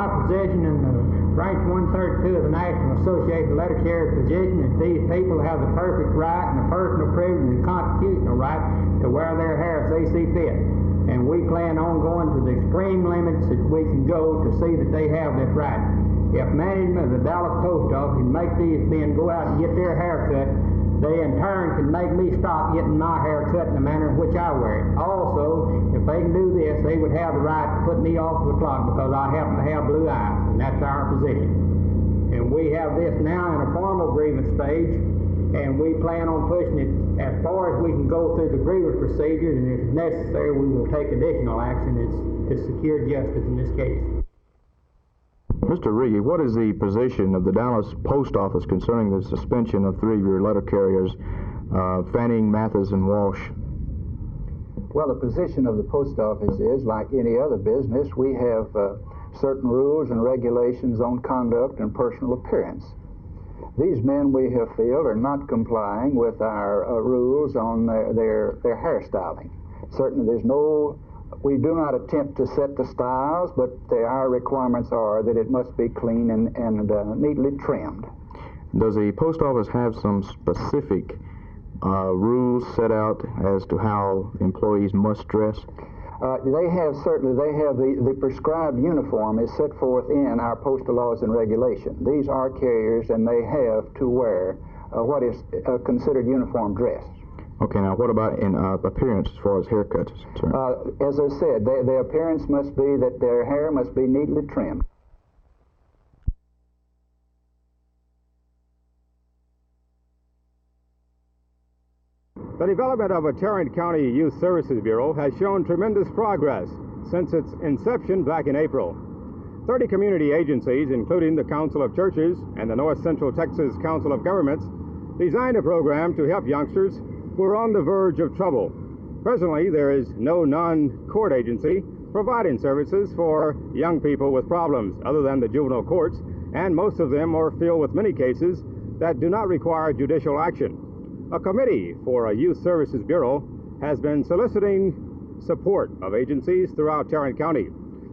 our position in the branch 132 of the National Association of Letter Carriers position is these people have the perfect right and the personal privilege and the constitutional right to wear their hair as they see fit. And we plan on going to the extreme limits that we can go to see that they have this right. If management of the Dallas Post Office can make these men go out and get their hair cut, they in turn can make me stop getting my hair cut in the manner in which I wear it. Also, if they can do this, they would have the right to put me off the clock because I happen to have blue eyes, and that's our position. And we have this now in a formal grievance stage, and we plan on pushing it as far as we can go through the grievance procedures, and if necessary, we will take additional action to secure justice in this case. Mr. Wrigge, what is the position of the Dallas Post Office concerning the suspension of 3 of your letter carriers, Fanning, Mathis, and Walsh? Well, the position of the Post Office is, like any other business, we have certain rules and regulations on conduct and personal appearance. These men, we have felt, are not complying with our rules on their hairstyling. Certainly we do not attempt to set the styles, but our requirements are that it must be clean and neatly trimmed. Does the post office have some specific rules set out as to how employees must dress? They have the prescribed uniform is set forth in our postal laws and regulation. These are carriers, and they have to wear what is considered uniform dress. Okay, now what about in appearance as far as haircuts is concerned? As I said, their appearance must be that their hair must be neatly trimmed. The development of a Tarrant County Youth Services Bureau has shown tremendous progress since its inception back in April. 30 community agencies, including the Council of Churches and the North Central Texas Council of Governments, designed a program to help youngsters who are on the verge of trouble. Presently, there is no non-court agency providing services for young people with problems other than the juvenile courts, and most of them are filled with many cases that do not require judicial action. A committee for a Youth Services Bureau has been soliciting support of agencies throughout Tarrant County.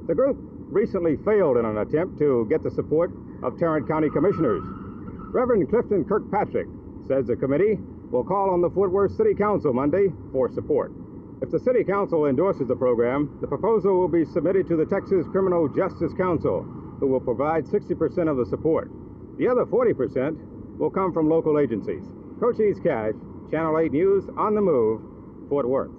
The group recently failed in an attempt to get the support of Tarrant County Commissioners. Reverend Clifton Kirkpatrick says the committee will call on the Fort Worth City Council Monday for support. If the City Council endorses the program, the proposal will be submitted to the Texas Criminal Justice Council, who will provide 60% of the support. The other 40% will come from local agencies. Cochise Cash, Channel 8 News, On the Move, Fort Worth.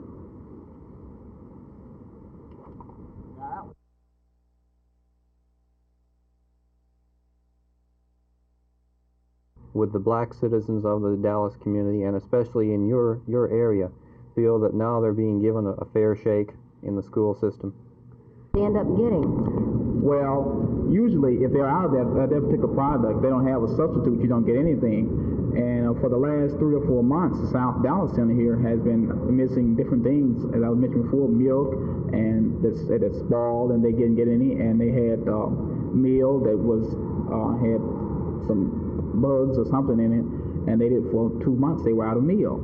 Would the black citizens of the Dallas community, and especially in your area, feel that now they're being given a fair shake in the school system? They end up getting? Well, usually if they're out of that particular product, they don't have a substitute, you don't get anything. And for the last 3 or 4 months, the South Dallas Center here has been missing different things. As I was mentioning before, milk, and that's spoiled, and they didn't get any. And they had meal that had some bugs or something in it, and they did for 2 months. They were out of meal,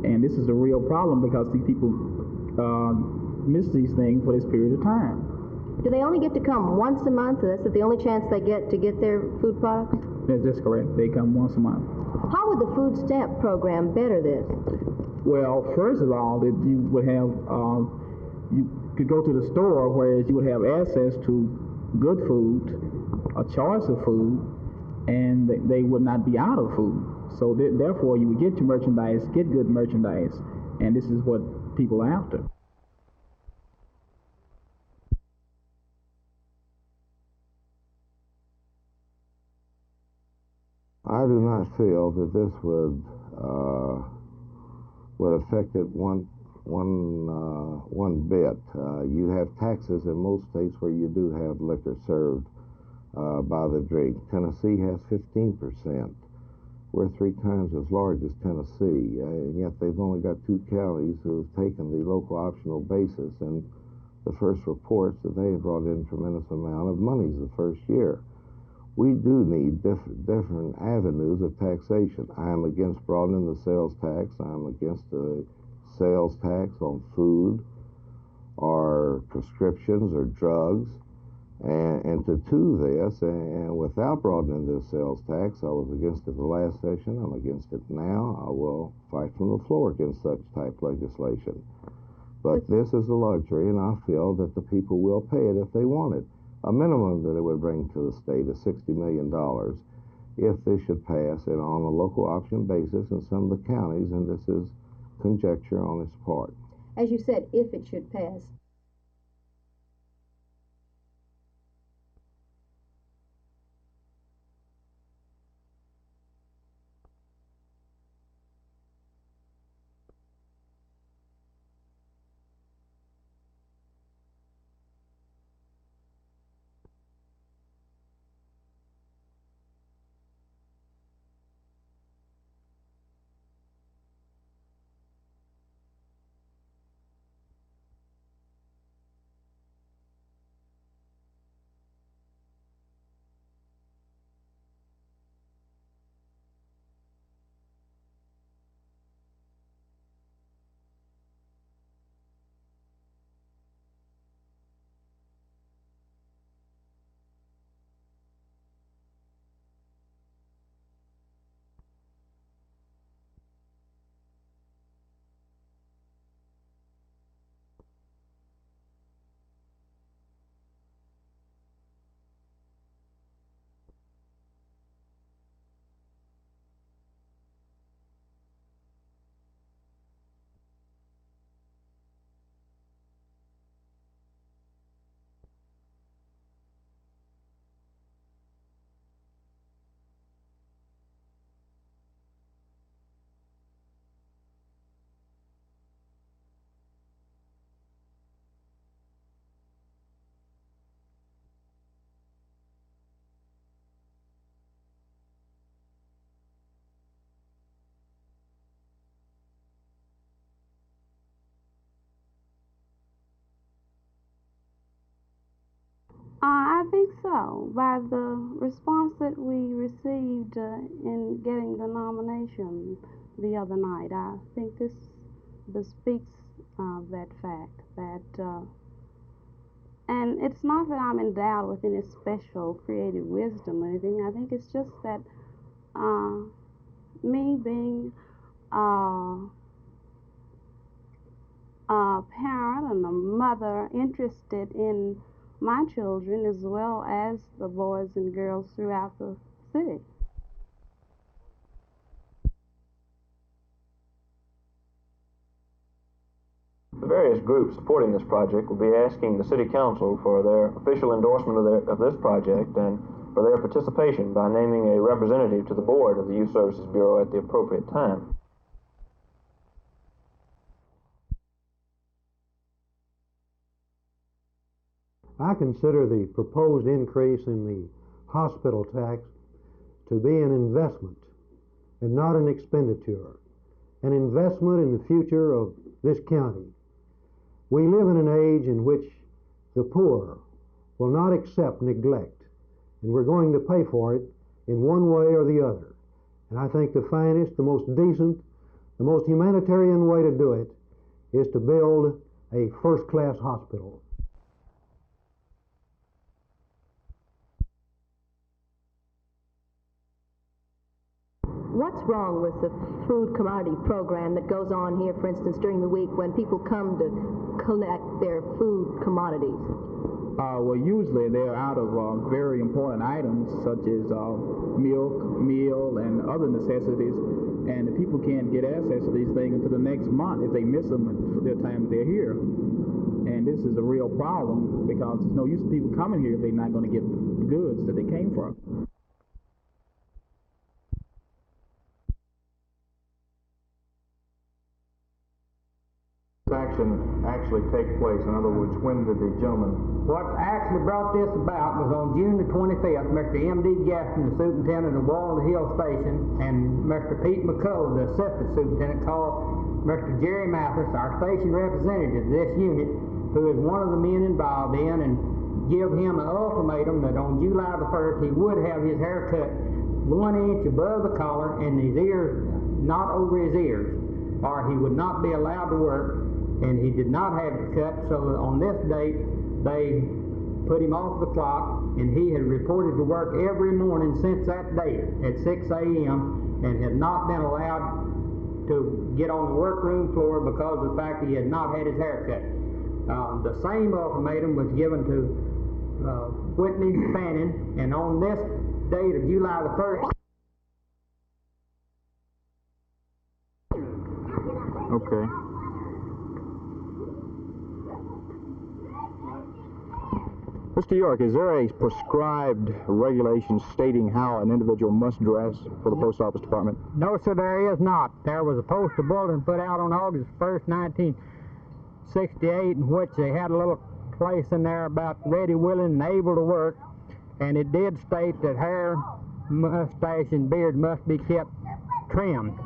and this is a real problem because these people miss these things for this period of time. Do they only get to come once a month? That's the only chance they get to get their food products? That's correct. They come once a month. How would the food stamp program better this? Well, first of all, that you would have you could go to the store, whereas you would have access to good food, a choice of food, and they would not be out of food. So therefore, you would get your merchandise, get good merchandise, and this is what people are after. I do not feel that this would affect it one bit. You have taxes in most states where you do have liquor served by the drink. Tennessee has 15%. We're 3 times as large as Tennessee, and yet they've only got 2 counties who have taken the local optional basis, and the first reports that they have brought in a tremendous amount of money the first year. We do need different avenues of taxation. I am against broadening the sales tax. I am against the sales tax on food or prescriptions or drugs. And to do this, and without broadening this sales tax, I was against it the last session, I'm against it now, I will fight from the floor against such type legislation. But this is a luxury, and I feel that the people will pay it if they want it. A minimum that it would bring to the state is $60 million if this should pass and on a local option basis in some of the counties, and this is conjecture on its part. As you said, if it should pass. I think so. By the response that we received in getting the nomination the other night, I think this bespeaks that fact. That, and it's not that I'm endowed with any special creative wisdom or anything. I think it's just that me being a parent and a mother interested in my children as well as the boys and girls throughout the city. The various groups supporting this project will be asking the City Council for their official endorsement of this project and for their participation by naming a representative to the board of the Youth Services Bureau at the appropriate time. I consider the proposed increase in the hospital tax to be an investment and not an expenditure, an investment in the future of this county. We live in an age in which the poor will not accept neglect, and we're going to pay for it in one way or the other. And I think the finest, the most decent, the most humanitarian way to do it is to build a first-class hospital. What's wrong with the food commodity program that goes on here, for instance, during the week when people come to collect their food commodities? Well, usually they're out of very important items such as milk, meal, and other necessities, and the people can't get access to these things until the next month if they miss them for the time they're here. And this is a real problem because there's no use of people coming here if they're not going to get the goods that they came from. Action actually take place? In other words, when did the gentleman... What actually brought this about was on June the 25th, Mr. M.D. Gaston, the superintendent of Walnut Hill Station, and Mr. Pete McCullough, the assistant superintendent, called Mr. Jerry Mathis, our station representative of this unit, who is one of the men involved in, and give him an ultimatum that on July the 1st he would have his hair cut 1 inch above the collar and his ears not over his ears, or he would not be allowed to work. And he did not have it cut, so on this date they put him off the clock, and he had reported to work every morning since that date at 6 a.m. and had not been allowed to get on the workroom floor because of the fact that he had not had his hair cut. The same ultimatum was given to Whitney Fanning, and on this date of July the 1st. Okay. Mr. York, is there a prescribed regulation stating how an individual must dress for the post office department? No, sir, there is not. There was a postal bulletin put out on August 1st, 1968, in which they had a little place in there about ready, willing, and able to work, and it did state that hair, mustache, and beard must be kept trimmed.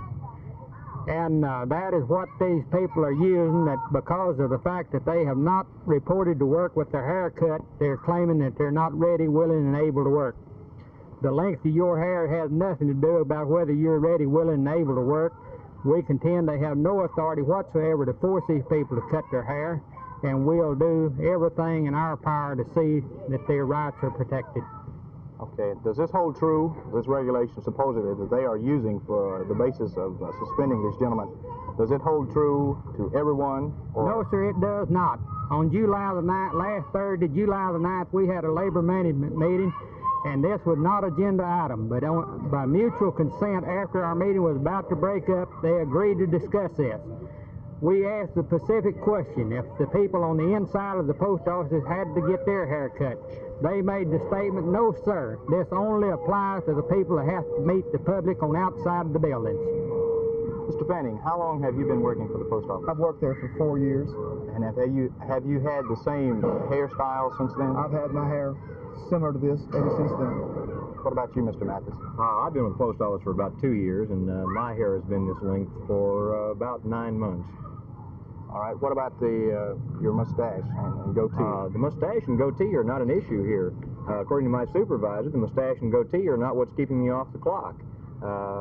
And that is what these people are using, that because of the fact that they have not reported to work with their hair cut, they're claiming that they're not ready, willing, and able to work. The length of your hair has nothing to do about whether you're ready, willing, and able to work. We contend they have no authority whatsoever to force these people to cut their hair, and we'll do everything in our power to see that their rights are protected. Okay. Does this hold true, this regulation supposedly that they are using for the basis of suspending these gentlemen? Does it hold true to everyone? Or? No, sir, it does not. On July the 9th, last Thursday, July the 9th, we had a labor management meeting, and this was not an agenda item, but by mutual consent, after our meeting was about to break up, they agreed to discuss this. We asked the specific question if the people on the inside of the post offices had to get their hair cut. They made the statement, no, sir. This only applies to the people that have to meet the public on outside of the buildings. Mr. Fanning, how long have you been working for the post office? I've worked there for 4 years. And have you had the same hairstyle since then? I've had my hair similar to this ever since then. What about you, Mr. Mathis? I've been with the post office for about 2 years, and my hair has been this length for about 9 months. All right. What about your mustache and goatee? The mustache and goatee are not an issue here. According to my supervisor, the mustache and goatee are not what's keeping me off the clock.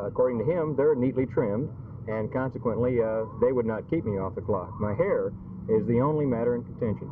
According to him, they're neatly trimmed, and consequently, they would not keep me off the clock. My hair is the only matter in contention.